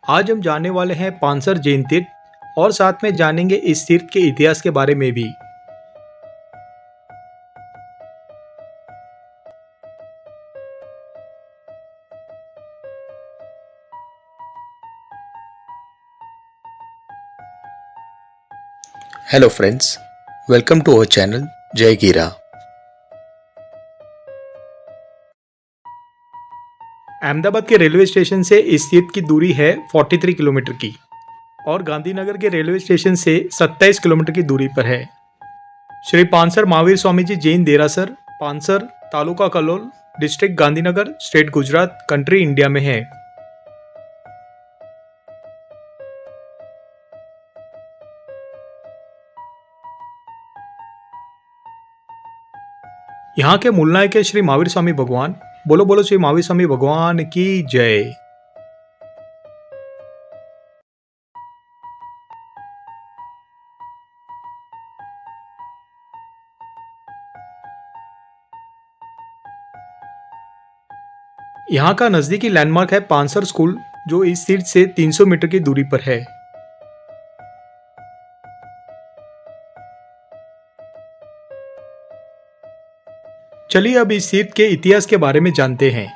आज हम जानने वाले हैं पानसर जैन तीर्थ और साथ में जानेंगे इस तीर्थ के इतिहास के बारे में भी। Hello friends, welcome to our channel Jai Gira. Ahmedabad के रेलवे स्टेशन से इस तीर्थ की दूरी है 43 किलोमीटर की और गांधीनगर के रेलवे स्टेशन से 27 किलोमीटर की दूरी पर है। Shri Pansar Mahavir Swami ji Jain Derasar, Pansar, taluka Kalol, district Gandhinagar, state Gujarat, country India में है। यहाँ के मूल नायक है श्री महावीर स्वामी भगवान। बोलो बोलो श्री महावीर स्वामी भगवान की जय। यहाँ का नजदीकी लैंडमार्क है पानसर स्कूल, जो इस तीर्थ से 300 मीटर की दूरी पर है। चलिए अब इस तीर्थ के इतिहास के बारे में जानते हैं।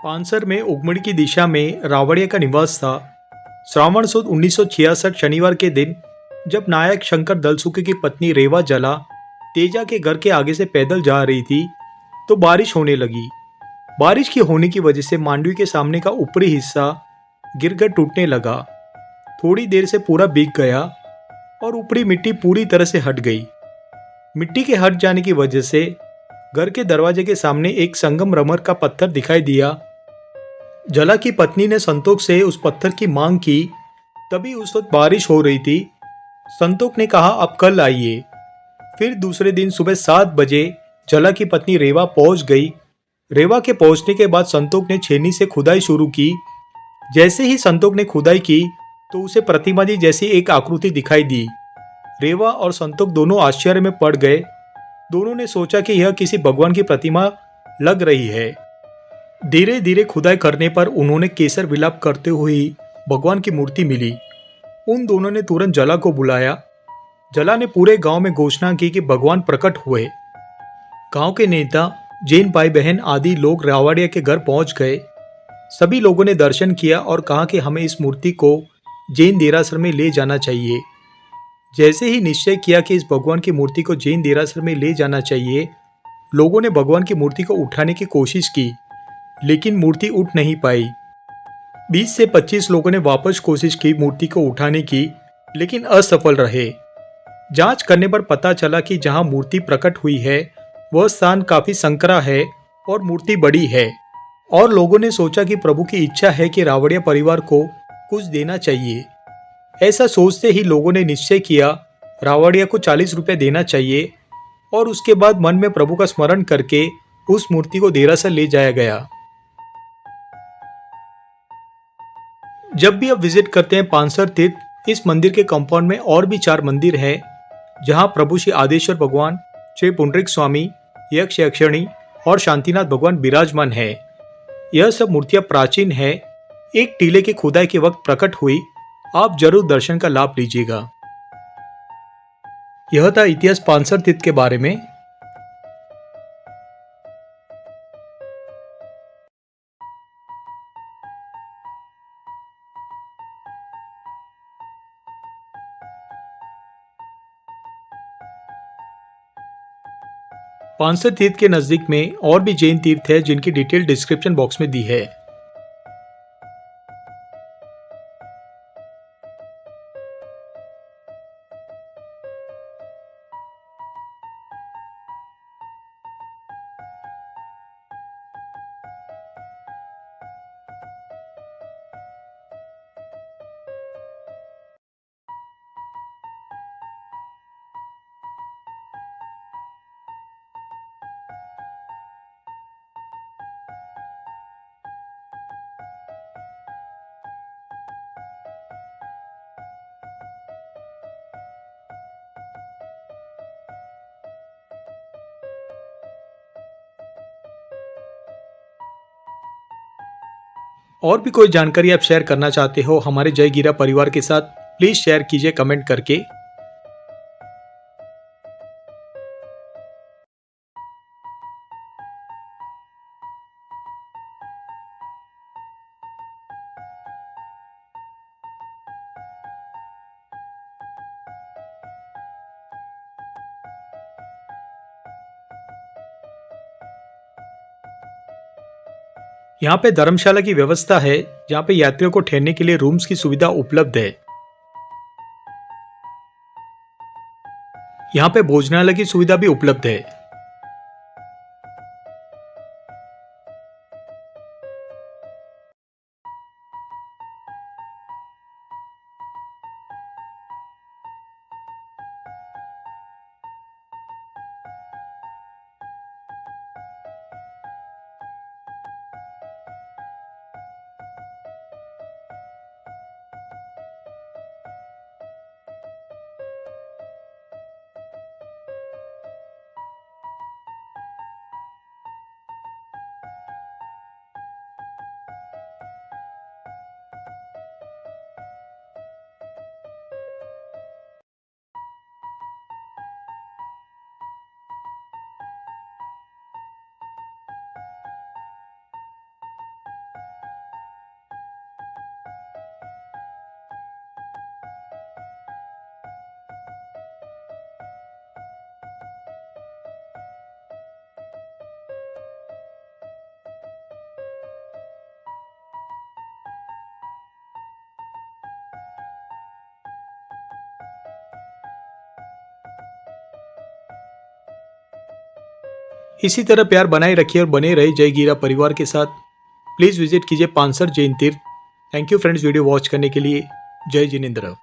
पानसर में उगमड़ी की दिशा में रावड़िया का निवास था। श्रावण सुद 1966 शनिवार के दिन जब नायक शंकर दलसुखे की पत्नी रेवा जला तेजा के घर के आगे से पैदल जा रही थी तो बारिश होने लगी। बारिश की होने की वजह से मांडवी के सामने का ऊपरी हिस्सा गिरकर टूटने लगा। थोड़ी देर से पूरा भीग गया और ऊपरी मिट्टी पूरी तरह से हट गई। मिट्टी के हट जाने की वजह से घर के दरवाजे के सामने एक संगमरमर का पत्थर दिखाई दिया। जला की पत्नी ने संतोष से उस पत्थर की मांग की। तभी उस वक्त बारिश हो रही थी। संतोष ने कहा अब कल आइए। फिर दूसरे दिन सुबह 7 बजे जला की पत्नी रेवा पहुंच गई। रेवा के पहुंचने के बाद संतोष ने छेनी से खुदाई शुरू की। जैसे ही संतोष ने खुदाई की तो उसे प्रतिमा जी जैसी एक आकृति दिखाई दी। रेवा और संतोष दोनों आश्चर्य में पड़ गए। दोनों ने सोचा कि यह किसी भगवान की प्रतिमा लग रही है। धीरे धीरे खुदाई करने पर उन्होंने केसर विलाप करते हुए भगवान की मूर्ति मिली। उन दोनों ने तुरंत जला को बुलाया। जला ने पूरे गांव में घोषणा की कि भगवान प्रकट हुए। गांव के नेता, जैन भाई बहन आदि लोग रावड़िया के घर पहुंच गए। सभी लोगों ने दर्शन किया और कहा कि हमें इस मूर्ति को जैन देरासर में ले जाना चाहिए। जैसे ही निश्चय किया कि इस भगवान की मूर्ति को जैन देरासर में ले जाना चाहिए, लोगों ने भगवान की मूर्ति को उठाने की कोशिश की, लेकिन मूर्ति उठ नहीं पाई। 20 से 25 लोगों ने वापस कोशिश की मूर्ति को उठाने की, लेकिन असफल रहे। जांच करने पर पता चला कि जहां मूर्ति प्रकट हुई है वह स्थान काफी संकरा है और मूर्ति बड़ी है। और लोगों ने सोचा कि प्रभु की इच्छा है कि रावड़िया परिवार को कुछ देना चाहिए। ऐसा सोचते ही लोगों ने निश्चय किया रावड़िया को 40 रुपए देना चाहिए और उसके बाद मन में प्रभु का स्मरण करके उस मूर्ति को देरासर ले जाया गया। जब भी आप विजिट करते हैं पानसर तीर्थ, इस मंदिर के कंपाउंड में और भी 4 मंदिर है जहां प्रभु श्री आदेश्वर भगवान, श्री पुंडरीक स्वामी, यक्ष यक्षिणी और शांतिनाथ भगवान विराजमान है। यह सब मूर्तियां प्राचीन है, एक टीले की खुदाई के वक्त प्रकट हुई। आप जरूर दर्शन का लाभ लीजिएगा। यह था इतिहास पानसर तीर्थ के बारे में। पानसर तीर्थ के नजदीक में और भी जैन तीर्थ है जिनकी डिटेल डिस्क्रिप्शन बॉक्स में दी है। और भी कोई जानकारी आप शेयर करना चाहते हो हमारे जय गिरा परिवार के साथ, प्लीज शेयर कीजिए कमेंट करके। यहाँ पे धर्मशाला की व्यवस्था है, जहाँ पे यात्रियों को ठहरने के लिए रूम्स की सुविधा उपलब्ध है। यहाँ पे भोजनालय की सुविधा भी उपलब्ध है। इसी तरह प्यार बनाए रखिए और बने रहे जय गिरा परिवार के साथ। प्लीज विजिट कीजिए पानसर जैन तीर्थ। Thank you friends video watch करने के लिए। जय जिनेंद्र।